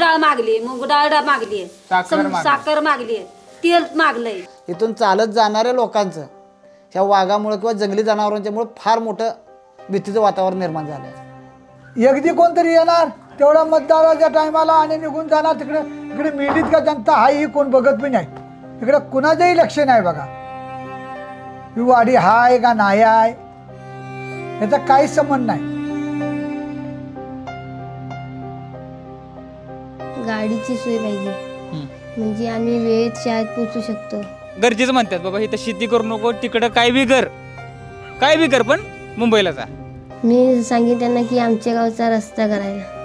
डाळ मागली, मूग डाळ मागली, साखर मागली, तेल मागलंय. इथून चालत जाणाऱ्या लोकांचं ह्या वाघामुळे किंवा जंगली जनावरांच्यामुळे फार मोठं भीतीचं वातावरण निर्माण झालं. अगदी कोणतरी येणार तेवढा मतदानाच्या टायमाला आणि निघून जाणार. इकडे मिळीत का जनता हाही कोण बघत बी नाही. इकडे कुणाचंही लक्ष नाही बघा. ही वाडी हाय का नाही आहे याचा काहीच संबंध नाही. गाडीची सोय पाहिजे म्हणजे आम्ही वेळेत शाळेत पोहोचू शकतो. गरजेचं म्हणतात बाबा इथं शेती करू नको, तिकडं काय बी कर पण मुंबईला जा. मी सांगेन त्यांना की आमच्या गावचा रस्ता करायला.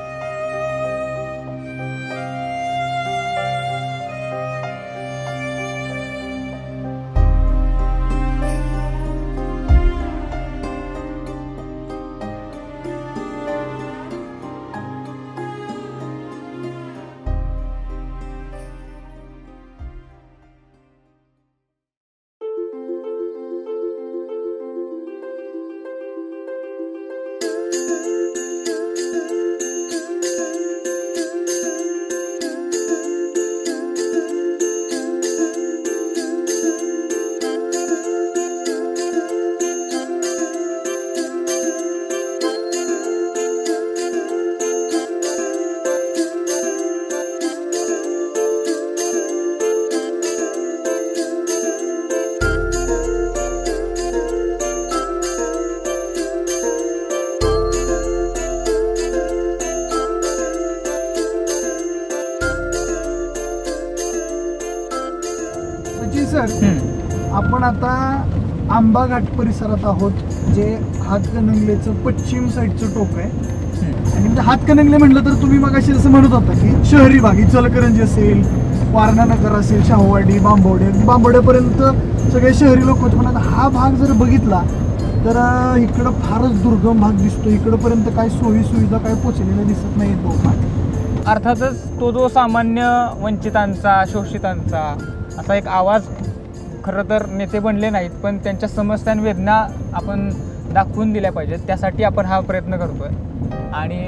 आपण आता आंबा घाट परिसरात आहोत, जे हातकणंगलेचं पश्चिम साईडचं टोक आहे. आणि म्हणजे हातकणंगले म्हटलं तर तुम्ही मगाशी असं म्हणत होता की शहरी भाग, इचलकरंजी असेल, वारणानगर असेल, शाहूवाडी, बांबोड्यापर्यंत सगळे शहरी लोक होते. पण आता हा भाग जर बघितला तर इकडं फारच दुर्गम भाग दिसतो. इकडंपर्यंत काय सोयी सुविधा काय पोचलेल्या दिसत नाहीत बहुतेक. अर्थातच तो जो सामान्य वंचितांचा, शोषितांचा असा एक आवाज, खरं तर नेते बनले नाहीत पण त्यांच्या समस्या आणि वेदना आपण दाखवून दिल्या पाहिजेत. त्यासाठी आपण हा प्रयत्न करतोय. आणि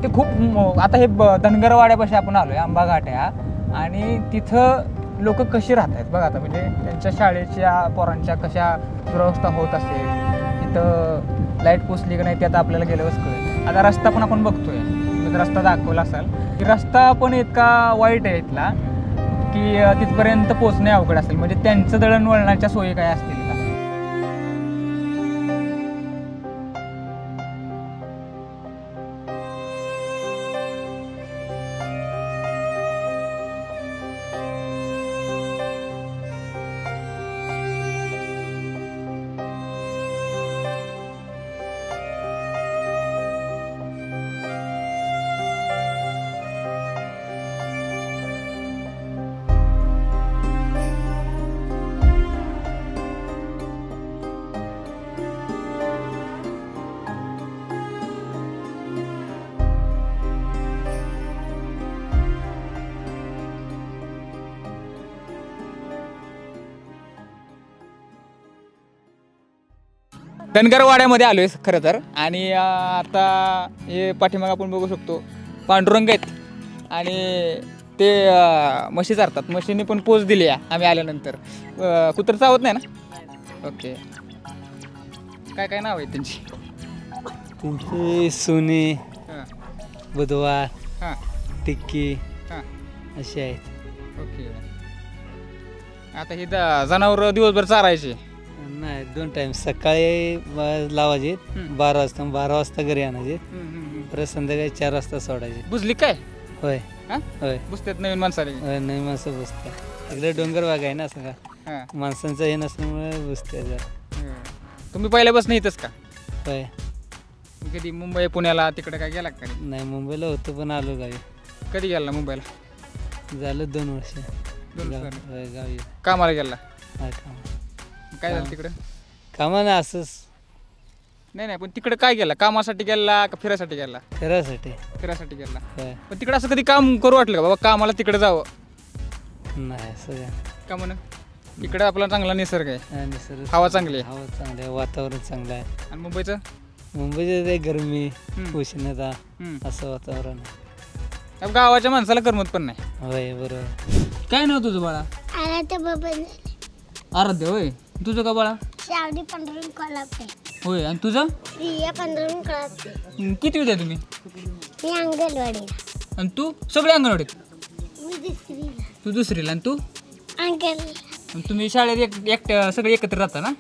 ते खूप आता हे धनगरवाड्यापाशी आपण आलोय, आंबा घाट आहे हा. आणि तिथं लोक कशी राहत आहेत बघा. आता म्हणजे त्यांच्या शाळेच्या पोरांच्या कशा दुरवस्था होत असेल, तिथं लाईट पोचली की नाही ते आता आपल्याला गेल्यावरच कळेल. आता रस्ता पण आपण बघतोय, मी रस्ता दाखवला असाल की रस्ता पण इतका वाईट आहे इथला की तिथपर्यंत पोचणे अवघड असेल. म्हणजे त्यांचं दळणवळणाच्या सोयी काय असतील का? धनगरवाड्यामध्ये आलोय खरं तर. आणि आता हे पाठीमागे आपण बघू शकतो पांडुरंग आहेत आणि ते म्हशी चारतात. म्हशीने पण पोच दिली आहे आम्ही आल्यानंतर. कुत्र चावत नाही ना? ओके. काय काय नाव आहे त्यांची? त्यांची सोनी, बुधवार, टिक्की अशी आहेत. ओके. आता ही जनावर दिवसभर चारायचे? नाही, 2 टाइम. सकाळी लावायचे 12 वाजता घरी आणायचे, परत संध्याकाळी 4 वाजता सोडायचे. बुजली काय? होय होय. बुजतात नवीन माणसाला? नवीन माणसं बुजतात. इकडे डोंगर भाग आहे ना सगळा, माणसांचं हे नसल्यामुळे बुजते जरा. तुम्ही पहिल्यापासून इथंच का? होय. कधी मुंबई पुण्याला तिकडे काय गेला का? नाही, मुंबईला होतो पण आलो गावी. कधी गेला मुंबईला? झालं 2 वर्ष. गावी कामाला गेला? काय झालं तिकडे? कामाने असंच. नाही पण तिकडे काय गेला? कामासाठी गेला का फिरायसाठी गेला? फिरायसाठी गेला. पण तिकडे असं कधी काम करू वाटलं का बाबा कामाला तिकडे जावं? नाही, सगळं का म्हणून? इकडे आपला चांगला निसर्ग आहे, निसर्ग, हवा चांगली आहे. हवा चांगली आहे, वातावरण चांगलं आहे. आणि मुंबईचं ते गरमी, उष्णता असं वातावरण आहे. गावाच्या माणसाला करमत पण नाही. होय बरोबर. काय नाव तुझं बाळा? आराध्य. होय. तुझं का बाळा? शावडी पंढरून कोल्हापूर. होय. आणि तुझं? प्रिया पंढरून कोल्हापूर. किती होत्या तुम्ही? मी अंगणवाडी. आणि तू? सगळे अंगणवाडीत. मी दुसरीला. तू दुसरीला. आणि तू? अंगण. आणि तुम्ही शाळेत एकट्या सगळे एकत्र राहता ना?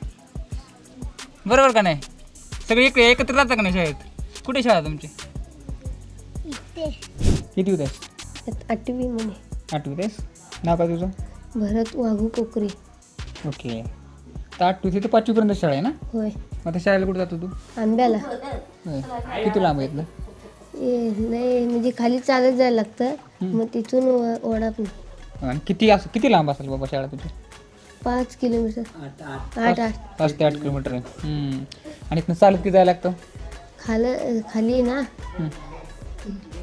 बरोबर का नाही? सगळे एकत्र राहता का नाही शाळेत? कुठे शाळा तुमची? किती होत्या? 8वी मध्ये. 8वीत आहेस. नाव काय तुझं? भरत वाघू कोकरे. ओके. तर 8वी ते 5वीपर्यंत शाळा आहे ना? होय. मग त्या शाळेला कुठे जातो तू? आंब्याला. होय. किती लांब आहे इथलं? नाही म्हणजे खाली चालत जायला लागतं, मग तिथून ओढा पण. आणि किती लांब असेल बाबा शाळा तुझी? 5 किलोमीटर. 8. 5 ते 8 किलोमीटर आहे. आणि इथनं चालत किती जायला लागतं? खाली ना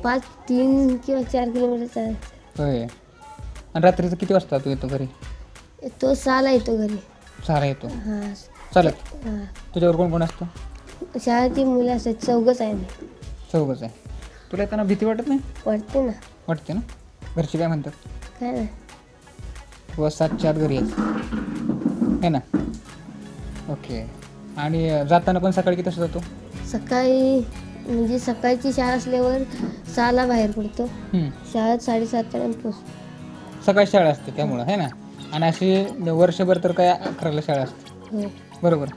3 किंवा 4 किलोमीटर चालत. होय. आणि रात्रीचं किती वाजता तू येतो घरी? तो 6ला येतो घरी. 6ला येतो हां. चालत? हां. तुझ्यावर कोण कोण असतं? शाळेची मुलं असतात, 4घच आहे मी. 4घच आहे. तुला येताना भीती वाटत नाही? वाटते ना. वाटते ना. घरची काय म्हणतात? काय ना, किंवा 7च्या आत घरी येत आहे ना? ओके. आणि जाताना पण सकाळी किती वाजता जातो? सकाळी म्हणजे सकाळची शाळा असल्यावर 6ला बाहेर पडतो. शाळेत 7:30पर्यंत पोहोचतो. सकाळी शाळा असते त्यामुळं आहे ना. आणि अशी वर्षभर तर काय 11ला शाळा असते. होय. बरोबर.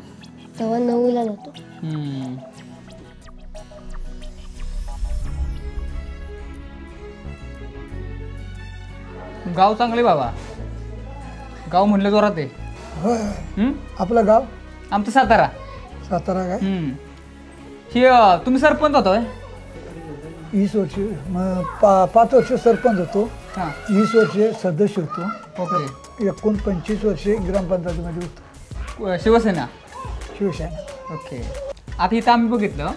तेव्हा 9ला जातो. गाव चांगले बाबा. गाव म्हणलं जोरात आहे. होय. आपलं गाव आमचं सातारा. सातारा काय? हे तुम्ही सरपंच होता होय? 20 वर्ष, मग 5 वर्ष सरपंच होतो. हां. 20 वर्ष सदस्य होतो. ओके. एकूण 25 वर्षे ग्रामपंचायतीमध्ये होतो. शिवसेना. शिवसेना. ओके. आता इथं आम्ही बघितलं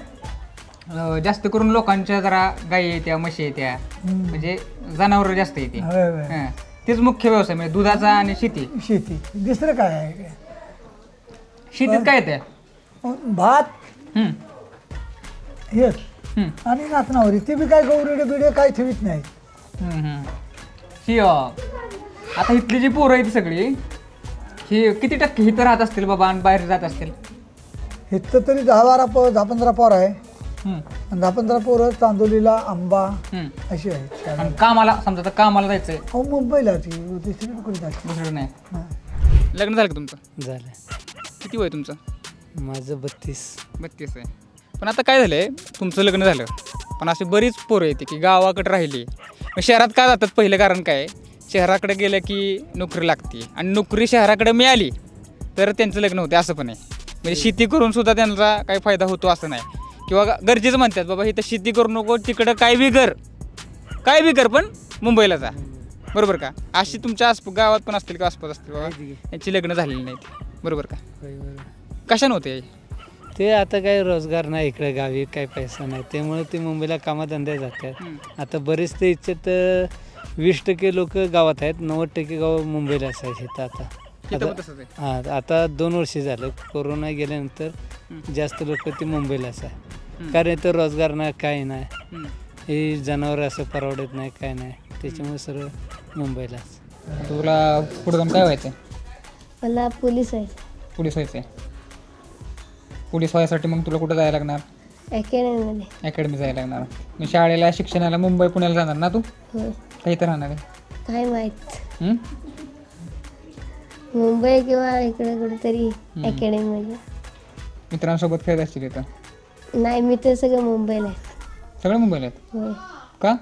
जास्त करून लोकांच्या जरा गायी येत्या, म्हशी येत्या, म्हणजे जनावरं जास्त येते. होय होय. हां. तेच मुख्य व्यवसाय म्हणजे दुधाचा आणि शेती. शेती. दुसरं काय आहे? शेतीत काय येते? भात हेच आणि नाचणावरी. ते बी काय गौरेडे बिडे काय ठेवीत नाही. ही आता इथली जी पोरं आहेत सगळी, ही किती टक्के इथं राहत असतील बाबा आणि बाहेर जात असतील? इथं तरी 10-15 पोर आहे. आणि 10-15 पोरं चांदोलीला, आंबा अशी आहेत. आणि कामाला समजा तर कामाला जायचंय हो मुंबईला दुसरीकडे कुठे जायचं. दुसरीकडे नाही. लग्न झालं का तुमचं? झालं. किती वय तुमचं? माझं 32. 32 आहे. पण आता काय झालंय, तुमचं लग्न झालं पण अशी बरीच पोरं येते की गावाकडे राहिली. मग शहरात का जातात? पहिलं कारण काय, शहराकडे गेलं की नोकरी लागते आणि नोकरी शहराकडे मिळाली तर त्यांचं लग्न होते असं पण आहे. म्हणजे शेती करून सुद्धा त्यांचा काही फायदा होतो असं नाही. किंवा गरजेचं म्हणतात बाबा इथं शेती करू नको, तिकडं काय बी कर पण मुंबईला जा. बरोबर का? अशी तुमच्या गावात पण असतील का आसपास असतील बाबा यांची लग्न झालेली नाहीत. बरोबर का? कशा नव्हते? ते आता काय रोजगार नाही इकडे गावी, काय पैसा नाही, त्यामुळे ते मुंबईला कामाधंद्यात जातात. आता बरेच ते इच्छित 20% लोक गावात आहेत, 90% गाव मुंबईला असायचे. हां, आता 2 वर्ष झालं कोरोना गेल्यानंतर जास्त लोक ते मुंबईलाच आहे. कारण इथं रोजगार नाही, काय नाही, हे जनावर असं परवडत नाही, काय नाही, त्याच्यामुळे सर्व मुंबईलाच. तुला पुढे जाऊन काय व्हायचं? मला पोलीस व्हायचं. पोलीस व्हायचं आहे. पोलीस व्हायसाठी मग तुला कुठं जायला लागणार? अकॅडमीमध्ये. अकॅडमी जायला लागणार. मग शाळेला, शिक्षणाला मुंबई, पुण्याला जाणार ना तू? होय. का इथं राहणार आहे? काय माहीत. मुंबई किंवा इकडे कुठेतरी अकॅडमीमध्ये. मित्रांसोबत खेळत असतील इथं? नाही, मित्र सगळं मुंबईला आहेत. सगळे मुंबईला आहेत? होय. का?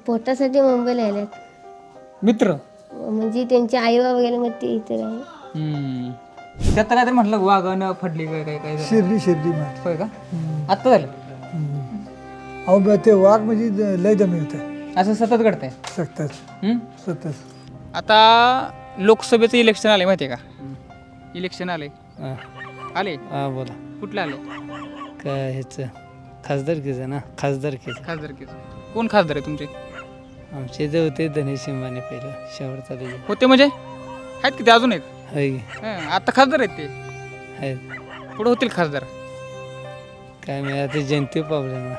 पोटासाठी मुंबईला आल्यात मित्र. म्हणजे त्यांचे आई बाबा गेले, मग ते इथे राहिले. त्यात काय तर म्हटलं वाघन फडली काय शिर्डी होय का? आत्ता झालं? अहो ते वाघ म्हणजे लय दमी होतं. असं सतत घडतंय? सतत. आता लोकसभेचं इलेक्शन आले माहिती आहे का? इलेक्शन आले. बोला. कुठलं आले? काय ह्याचं खासदारकीचं ना? खासदारकीचं. कोण खासदार आहे तुमचे? आमचे जे होते धनेश अंबानी पहिलं शहर तालुक्यात होते. म्हणजे आहेत की ते अजून आहेत? आता खासदार आहेत ते? आहेत. पुढे होतील खासदार? काय मी आता जयंती प्रॉब्लेम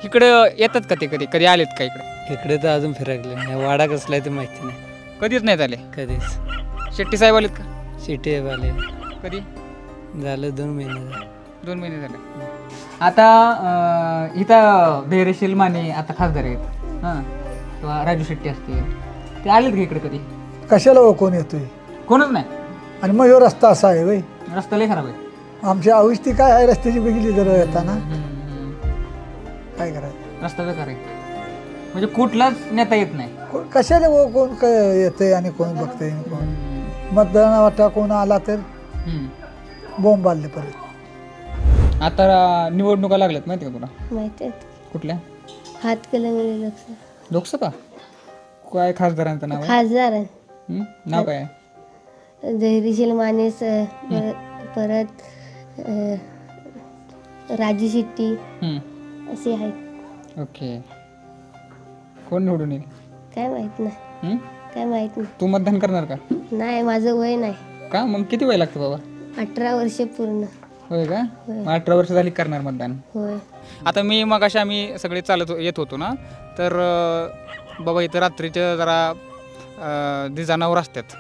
इकडं येतात का ते कधी कधी आलेत का इकडे? इकडे तर अजून फिरकले नाही. वाडा कसला आहे ते माहिती नाही कधीच नाहीत आले. कधीच. शेट्टी साहेब आलेत का? सिटी आले कधी? झालं 2 महिने झाले. 2 महिने झाले. आता इथं धैर्यशील माने आता खासदार आहेत हां, किंवा राजू शेट्टी असतील, ते आलेत का इकडे कधी? कशाला हो कोण येतोय? कोणच नाही. आणि मग ह्यो रस्ता असा आहे वय, रस्ता लय खराब आहे. आमच्या अवस्थी काय आहे रस्त्याची बघितली जर येताना काय करायचं? रस्ता बेकार आहे, म्हणजे कुठलाच नेता येत नाही. कशाला हो कोण येतंय आणि कोण बघतंय आणि कोण मतदाना वाटा कोण आला तर बॉम्ब बांधले परत. आता निवडणुका लागल्यात माहिती का तुला? माहिती आहेत. कुठल्या? हातकणंगले लोकसभा. काय खासदारांचं नाव आहे? खासदार आहे. नाव काय आहे? धैर्यशील माने परत राजू शेट्टी असे आहेत. ओके. कोण निवडून येईल? काय माहित नाही. काय माहित नाही. तू मतदान करणार का? नाही, माझं वय नाही. का मग किती वय लागतं बाबा? 18 वर्ष पूर्ण. होय का? 18 वर्ष झाली करणार मतदान. होय. आता मी मग अशा आम्ही सगळे चालत येत होतो ना, तर बाबा इथं रात्रीच्या जरा जे जनावर असतात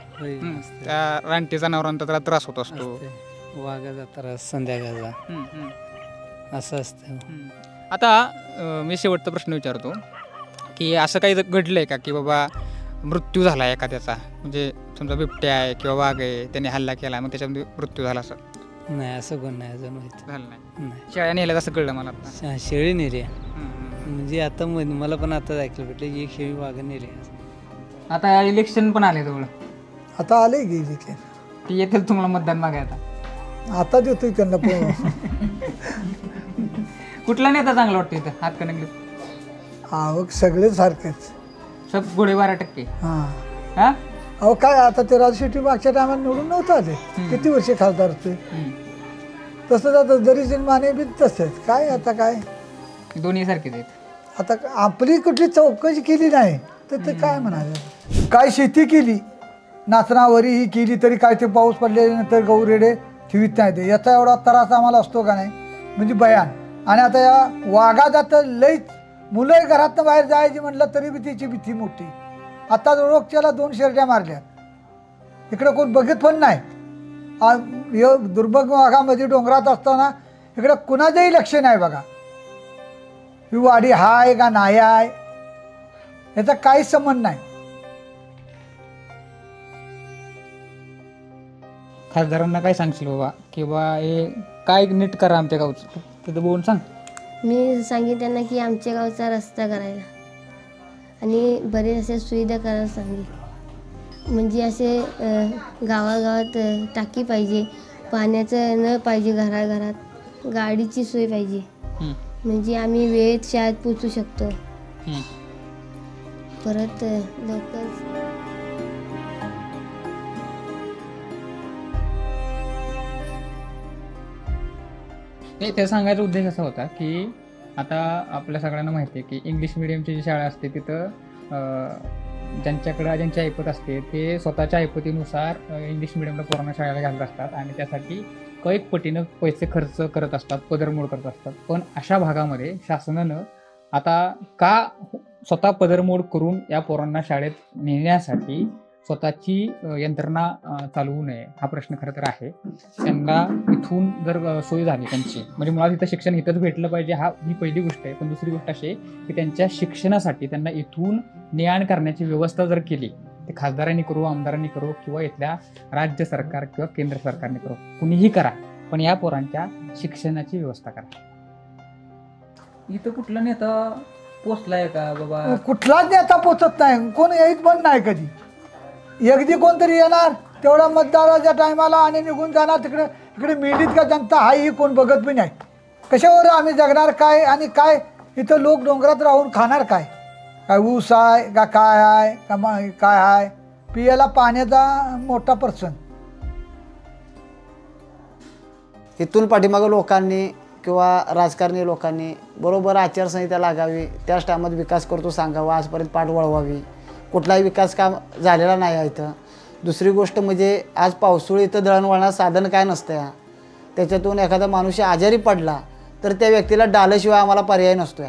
त्या रानटी जनावरांचा जरा त्रास होत असतो. वाघाचा त्रास संध्याकाळचा असं असतं. आता मी शेवटचा प्रश्न विचारतो की असं काही घडलंय का की बाबा मृत्यू झाला एखाद्याचा, म्हणजे समजा बिबट्या आहे किंवा वाघ आहे, त्याने हल्ला केला मग त्याच्यामध्ये मृत्यू झाला, असं नाही? असं कोण नाही अजून माहिती झालं नाही. नाही. शेळ्या नेल्या असं कळलं मला आता. शेळी नेली म्हणजे आता मला पण आता ऐकलं भेटलं की एक शेळी वाघ नेली. आता इलेक्शन पण आले जवळ, आता आले गेली की ती येतील तुम्हाला मतदान मागायला. आता देतोय त्यांना कुठला नेता चांगला वाटतो इथं हातकणंगले? आवक सगळे सारखेच सब गोळे 12%. हा अहो काय आता ते राजू शेट्टी मागच्या टायमाला निवडून नव्हतं आले, किती वर्षे खासदार होते. तसंच आता धैर्यशील माने बी तसंच. काय आता काय दोन्ही सारखेच आहेत. आता आपली कुठली चौकशी केली नाही तर ते काय म्हणाले. काय शेती केली नाचणावरी ही केली तरी काय ते पाऊस पडल्यानंतर गौरेडे ठेवीत नाही ते. याचा एवढा त्रास आम्हाला असतो का नाही म्हणजे बयान. आणि आता या वाघात आता लईच मुलं घरातनं बाहेर जायची म्हटलं तरी बी तिची भीती मोठी. आता रोगच्याला 2 शेरड्या मारल्या, इकडं कोण बघत पण नाही. दुर्भग वाघामध्ये डोंगरात असताना इकडं कुणाचंही लक्ष नाही बघा. ही वाडी हाय का नाही आहे याचा काहीच संबंध नाही. खासदारांना काय सांगशील बाबा की बा हे काय नीट करा आमच्या गावचं, तिथं बोलून सांग. मी सांगेन त्यांना की आमच्या गावचा रस्ता करायला आणि बरेच अशा सुविधा करायला सांगेन. म्हणजे असे गावागावात टाकी पाहिजे, पाण्याचं नळ पाहिजे, घराघरात गाडीची सोय पाहिजे, म्हणजे आम्ही वेळेत शाळेत पोचू शकतो. परत लवकर ते सांगायचा उद्देश असा होता की आता आपल्या सगळ्यांना माहिती आहे की इंग्लिश मिडियमची जी शाळा असते तिथं ज्यांच्याकडं ज्यांची ऐपत असते ते स्वतःच्या ऐपतीनुसार इंग्लिश मिडियमला पोरांना शाळेला घालत असतात आणि त्यासाठी कैक पटीनं पैसे खर्च करत असतात, पदरमोड करत असतात. पण अशा भागामध्ये शासनानं आता का स्वतः पदरमोड करून या पोरांना शाळेत नेण्यासाठी स्वतःची यंत्रणा चालवू नये हा प्रश्न खरं तर आहे. त्यांना इथून जर सोय झाली त्यांची, म्हणजे मुळात इथं शिक्षण इथंच भेटलं पाहिजे ही पहिली गोष्ट आहे. पण दुसरी गोष्ट अशी आहे की त्यांच्या शिक्षणासाठी त्यांना इथून ने-आण करण्याची व्यवस्था जर केली, ते खासदारांनी करू, आमदारांनी करू किंवा इथल्या राज्य सरकार किंवा केंद्र सरकारने करू, कुणीही करा, पण या पोरांच्या शिक्षणाची व्यवस्था करा. इथं कुठला नेता पोचलाय का बाबा? कुठलाच नेता पोचत नाही, कोण येत पण नाही कधी. एकदी कोणतरी येणार तेवढा मतदाराच्या टायमाला आणि निघून जाणार तिकडे. इकडे मिळीत का जनता हा ही कोण बघत पण नाही. कशावर आम्ही जगणार काय आणि काय इथं लोक डोंगरात राहून खाणार काय? काय ऊस आहे का काय आहे का काय आहे? पियाला पाण्याचा मोठा पर्सन. इथून पाठीमागं लोकांनी किंवा राजकारणी लोकांनी बरोबर आचारसंहिता लागावी, त्याच टायमात विकास करतो सांगावा, आजपर्यंत पाठ वळवावी. कुठलाही विकास काम झालेला नाही आहे इथं. दुसरी गोष्ट म्हणजे आज पावसाळी इथं दळणवळणाचं साधन काय नसतं. त्याच्यातून एखादा माणूस आजारी पडला तर त्या व्यक्तीला डाल्याशिवाय आम्हाला पर्याय नसतो.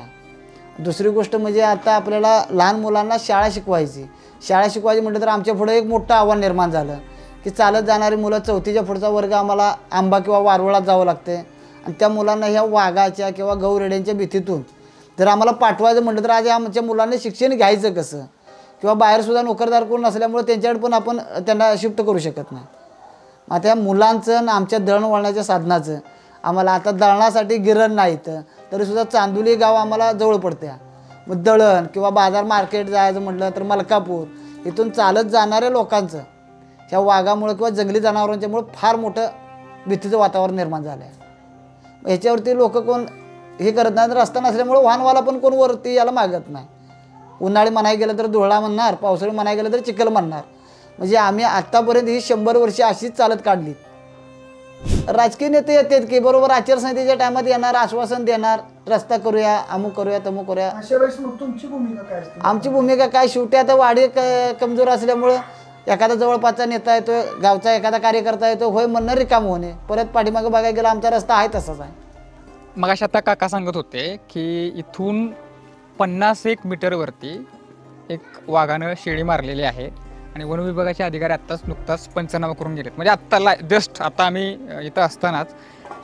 दुसरी गोष्ट म्हणजे आता आपल्याला लहान मुलांना शाळा शिकवायची म्हटलं तर आमच्या पुढे एक मोठं आव्हान निर्माण झालं की चालत जाणारी मुलं 4थीच्या पुढचा वर्ग आम्हाला आंबा किंवा वारुळात जावं लागते आणि त्या मुलांना ह्या वाघाच्या किंवा गौरेड्यांच्या भीतीतून जर आम्हाला पाठवायचं म्हटलं तर आज आमच्या मुलांना शिक्षण घ्यायचं कसं किंवा बाहेरसुद्धा नोकरदार कोण नसल्यामुळे त्यांच्याकडे पण आपण त्यांना शिफ्ट करू शकत नाही. मग त्या मुलांचं आणि आमच्या दळणवळणाच्या साधनाचं आम्हाला आता दळणासाठी गिरण नाहीत तरीसुद्धा चांदोली गाव आम्हाला जवळ पडते. मग दळण किंवा बाजार मार्केट जायचं म्हटलं तर मलकापूर इथून चालत जाणाऱ्या लोकांचं ह्या वाघामुळे किंवा जंगली जनावरांच्यामुळे फार मोठं भीतीचं वातावरण निर्माण झालं आहे. ह्याच्यावरती लोक कोण हे करत नाही. रस्ता नसल्यामुळे वाहनवाला पण कोण वरती याला मागत नाही. उन्हाळी म्हणाय गेलं तर धुळा म्हणणार, पावसाळी म्हणाय गेलं तर चिखल म्हणणार. म्हणजे आम्ही आत्तापर्यंत ही 100 वर्षे अशीच चालत काढली. राजकीय नेते येतात की बरोबर आचारसंहितेच्या टायमात येणार, आश्वासन देणार, रस्ता करूया, अमुक करूया, तमुक करूया. अशा वेळेस मग तुमची भूमिका काय असते? आमची भूमिका काय, शेवटी आता वाडी कमजोर असल्यामुळं एखादा जवळपासचा नेता येतो, गावचा एखादा कार्यकर्ता येतो, होय म्हणणं रिकाम होणे. परत पाठीमागं बघायला गेलं आमचा रस्ता आहे तसाच आहे. मगाशी आता काका सांगत होते की इथून 50-1 मीटरवरती एक वाघानं शेळी मारलेली आहे आणि वन विभागाचे अधिकारी नुकताच पंचनामा करून गेलेत. म्हणजे आत्ताला जस्ट आता आम्ही इथं असतानाच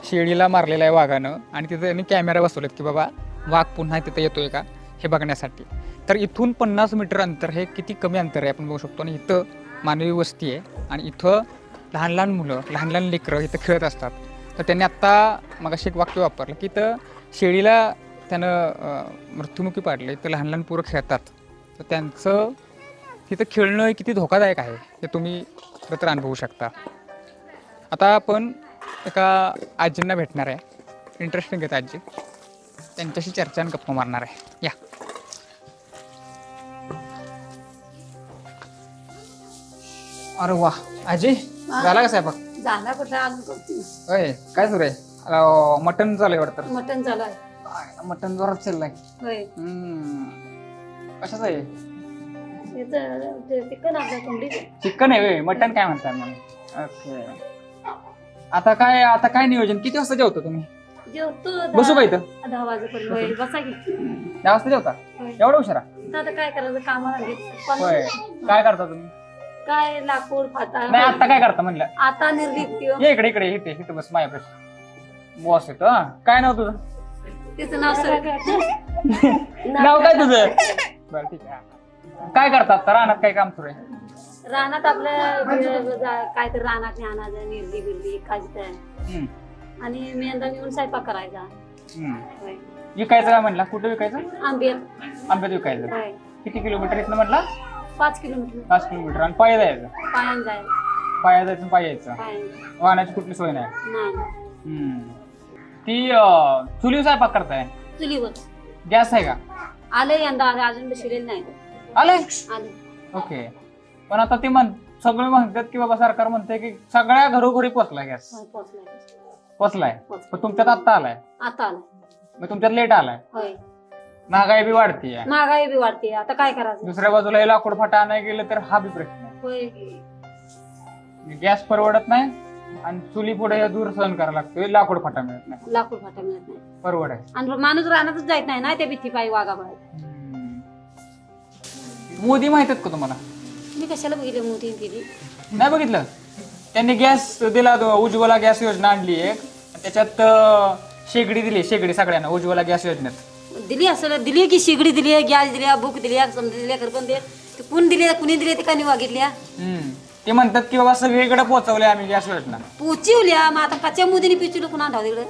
शेळीला मारलेलं आहे वाघानं आणि तिथं त्यांनी कॅमेरा बसवलेत की बाबा वाघ पुन्हा तिथं येतोय का हे बघण्यासाठी. तर इथून 50 मीटर अंतर हे किती कमी अंतर आहे आपण बघू शकतो. आणि इथं मानवी वस्ती आहे आणि इथं लहान लहान मुलं, लहान लहान लेकरं इथं खेळत असतात. तर त्यांनी आत्ता मगाशी एक वाक्य वापरलं की इथं शेळीला त्यानं मृत्युमुखी पाडलं. इथं लहान लहान पोरं खेळतात. तर त्यांचं तिथं खेळणं किती धोकादायक आहे हे तुम्ही खरं तर अनुभवू शकता. आता आपण एका आजींना भेटणार आहे. इंटरेस्टिंग आहेत आजी. त्यांच्याशी चर्चा आणि गप्पा मारणार आहे. या अरे वा आजी, झाला का स्वयंपाक? झाला कुठं अजून करते. होय, काय सुरू आहे? मटन चालू आहे वाटतं. मटण चालू आहे. मटन जोरात चाललंय. होय. कशाचं आहे? चिकन आपल्या कोंबडी. चिकन आहे होय, मटन काय म्हणताय मग? ओके. आता काय नियोजन? किती वाजता जेवता तुम्ही? जेवतो बसू का इथं? 10 वाजेपर्यंत. बसा की. 10 वाजता जेवता? एवढा उशिरा? आता काय करायचं, कामाला होय. काय करता तुम्ही? काय लाकूड फाटा. नाही, आता काय करता म्हणलं? आता निर्लिप्त. ये इकडे इथे बस माझ्यापाशी. बॉस येतो. काय नाव तुझं? तिचं नाव सर. नाव काय तुझं? बरं ठीक आहे. काय करतात तर रानात? काय काम सुरू आहे? रानात आपलं काय तर रानात आणायचं, निर्ली बिरली काय आणि मेंदा नेऊन स्वयंपाक करायचा. विकायचं का म्हणला? कुठं विकायचं? आंब्यात विकायचं. किती किलोमीटर इथनं म्हणला? 5 किलोमीटर. 5 किलोमीटर. आणि पायी जायचं? पायान जायचं. पाया जायचं, पायी यायचं. वाहनाची कुठली सोय नाही? ती चुलीवर स्वयंपाक करताय? चुलीवर. गॅस आहे का? आले यंदा, अजून शिरेल नाही. आले. ओके. पण आता ते सगळे म्हणतात की बाबा सरकार म्हणते की सगळ्या घरोघरी पोचलाय गॅस. पोचलाय. पण तुमच्यात आता आलाय? आता आलाय. मग तुमच्यात लेट आलाय. होय. महागाई बी वाढतीये. महागाई बी वाढते. आता काय करायचं? दुसऱ्या बाजूला हे लाकूड फाटा आणायला गेलं तर हा बी प्रश्न आहे. होय. गॅस परवडत नाही आणि चुली पुढे दूर सहन करायला लागतोय. लाकूड फाटा मिळत नाही. लाकूड फाटा मिळत नाही. परवड आहे. आणि माणूस रानातच जायत नाही ना त्या भीती पायी वाघाबाहेर. मोदी माहित आहेत का तुम्हाला? मी कशाला बघितलं मोदी दिली? नाही बघितलं. त्यांनी गॅस दिला, उज्ज्वला गॅस योजना आणली एक. त्याच्यात शेगडी दिली, शेगडी सगळ्यांना उज्ज्वला गॅस योजनेत दिली. असं दिली की शेगडी दिली, गॅस दिली, बुक दिली, समजा दिल्या. खरं पण ते कोण दिली, कुणी दिली ते का नाही वागितल्या? ते म्हणतात की बाबा सगळीकडे पोहोचवले आम्ही गॅस योजना. पोचवल्या. मग आता कच्च्या मोदीने पिचवलं कुणा धाव तिकडे.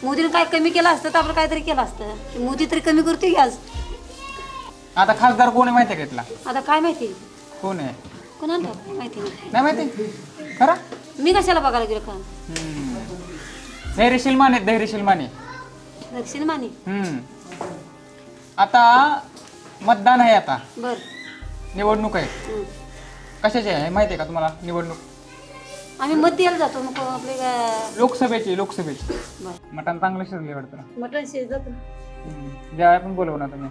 मोदीने काय कमी केलं असतं तर आपलं काहीतरी केलं असतं. मोदी तरी कमी करते गॅस. आता खासदार कोण आहे माहिती आहे का इथला? आता काय माहिती कोण आहे? कोणाला माहिती नाही माहिती. खरं मी कशाला बघायला गेलो का? धैर्यशील माने. धैर्यशील माने. दक्षिण माने. आता मतदान आहे. आता बर निवडणूक आहे. कशाची आहे माहिती आहे का तुम्हाला निवडणूक? आम्ही मत द्यायला जातो. मग आपले लोकसभेची. बर. मटण चांगलं शिजले वाटतं. मटण शिजत. जेवाय पण बोलवू ना तुम्ही.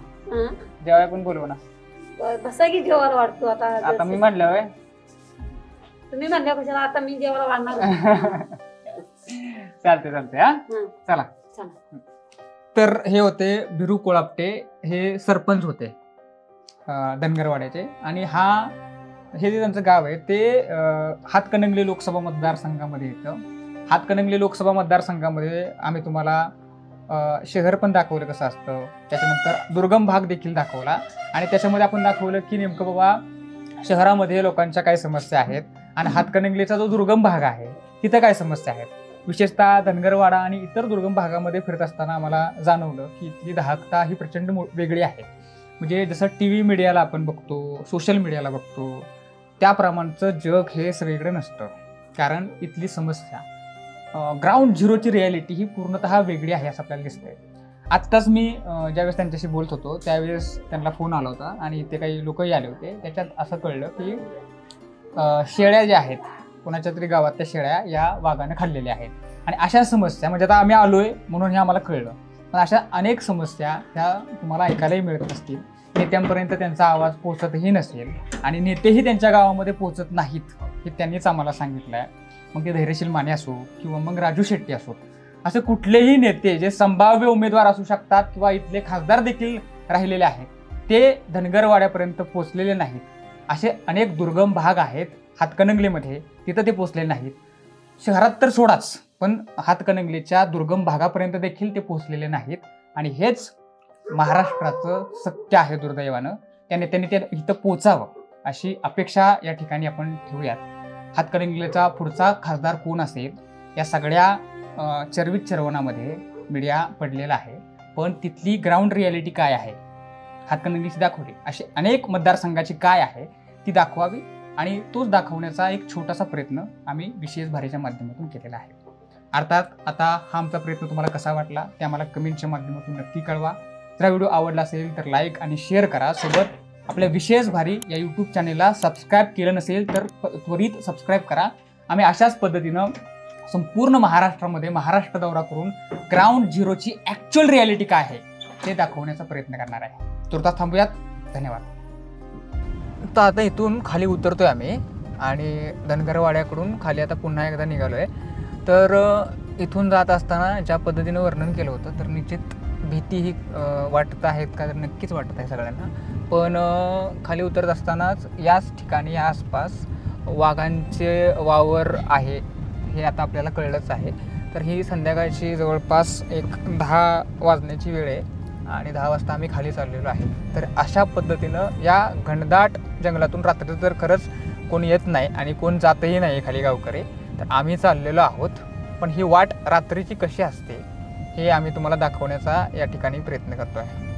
जेवाय पण बोलवू ना. बसा की जेवायला वाढतो. आता मी म्हणलं होय. तुम्ही म्हणल्या कशाला? आता मी जेवायला वाढणार. चालते. हा चला. तर हे होते भिरू कोळापटे, हे सरपंच होते धनगरवाड्याचे. आणि हे जे त्यांचं गाव आहे ते हातकणंगले लोकसभा मतदारसंघामध्ये येतं. हातकणंगले लोकसभा मतदारसंघामध्ये आम्ही तुम्हाला शहर पण दाखवलं कसं असतं, त्याच्यानंतर दुर्गम भाग देखील दाखवला आणि त्याच्यामध्ये आपण दाखवलं की नेमकं बाबा शहरामध्ये लोकांच्या काय समस्या आहेत आणि हातकणंगलेचा जो दुर्गम भाग आहे तिथं काय समस्या आहेत. विशेषतः धनगरवाडा आणि इतर दुर्गम भागामध्ये फिरत असताना आम्हाला जाणवलं की इथली दाहकता ही प्रचंड वेगळी आहे. म्हणजे जसं TV मीडियाला आपण बघतो, सोशल मीडियाला बघतो, त्याप्रमाणचं जग हे सगळीकडे नसतं. कारण इथली समस्या ग्राउंड झिरोची रियालिटी ही पूर्णतः वेगळी आहे असं आपल्याला दिसतंय. आत्ताच मी ज्यावेळेस त्यांच्याशी बोलत होतो त्यावेळेस त्यांना फोन आला होता आणि इथे काही लोकही आले होते. त्याच्यात असं कळलं की शेळ्या ज्या आहेत कोणाच्या तरी गावातल्या शेळ्या या वाघाने खाल्लेल्या आहेत. आणि अशा समस्या म्हणजे आता आम्ही आलोय म्हणून हे आम्हाला कळलं, पण अशा अनेक समस्या ह्या तुम्हाला ऐकायलाही मिळत असतील. नेत्यांपर्यंत त्यांचा आवाज पोहोचतही नसेल आणि नेतेही त्यांच्या गावामध्ये पोहोचत नाहीत हे त्यांनीच आम्हाला सांगितलं आहे. मग ते धैर्यशील माने असो किंवा मग राजू शेट्टी असो, असे कुठलेही नेते जे संभाव्य उमेदवार असू शकतात किंवा इथले खासदार देखील राहिलेले आहेत ते धनगरवाड्यापर्यंत पोहोचलेले नाहीत. असे अनेक दुर्गम भाग आहेत हातकणंगलेमध्ये, तिथं ते पोहोचलेले नाहीत. शहरात तर सोडाच, पण हातकणंगलेच्या दुर्गम भागापर्यंत देखील ते पोहोचलेले नाहीत. आणि हेच महाराष्ट्राचं सत्य आहे दुर्दैवानं. त्या नेत्यांनी ते इथं पोचावं अशी अपेक्षा या ठिकाणी आपण ठेवूयात. हातकणंगलेचा पुढचा खासदार कोण असेल या सगळ्या चर्वित चर्वणामध्ये मीडिया पडलेला आहे, पण तिथली ग्राउंड रियालिटी काय आहे हातकणंगलेची दाखवली. अशी अनेक मतदारसंघाची काय आहे ती दाखवावी आणि तोच दाखवण्याचा एक छोटासा प्रयत्न आम्ही विशेष भारीच्या माध्यमातून केलेला आहे. अर्थात आता हा आमचा प्रयत्न तुम्हाला कसा वाटला ते आम्हाला कमेंटच्या माध्यमातून नक्की कळवा. जर व्हिडिओ आवडला असेल तर लाईक आणि शेअर करा. सोबत आपल्या विशेष भारी या यूट्यूब चॅनेलला सबस्क्राईब केलं नसेल तर त्वरित सबस्क्राईब करा. आम्ही अशाच पद्धतीनं संपूर्ण महाराष्ट्रामध्ये महाराष्ट्र दौरा करून ग्राउंड झिरोची ॲक्च्युअल रियालिटी काय आहे ते दाखवण्याचा प्रयत्न करणार आहे. तुर्तास थांबूयात. धन्यवाद. तर आता इथून खाली उतरतोय आम्ही आणि धनगरवाड्याकडून खाली आता पुन्हा एकदा निघालो आहे. तर इथून जात असताना ज्या पद्धतीनं वर्णन केलं होतं तर निश्चित भीती ही वाटत आहेत का, तर नक्कीच वाटत आहे सगळ्यांना. पण खाली उतरत असतानाच याच ठिकाणी या आसपास वाघांचे वावर आहे हे आता आपल्याला कळलंच आहे. तर ही संध्याकाळची जवळपास एक 10 वाजण्याची वेळ आहे आणि 10 वाजता आम्ही खाली चाललेलो आहे. तर अशा पद्धतीनं या घनदाट जंगलातून रात्री तर खरंच कोण येत नाही आणि कोण जातही नाही खाली गावकरी. तर आम्ही चाललेलो आहोत, पण ही वाट रात्रीची कशी असते हे आम्ही तुम्हाला दाखवण्याचा या ठिकाणी प्रयत्न करतो आहे.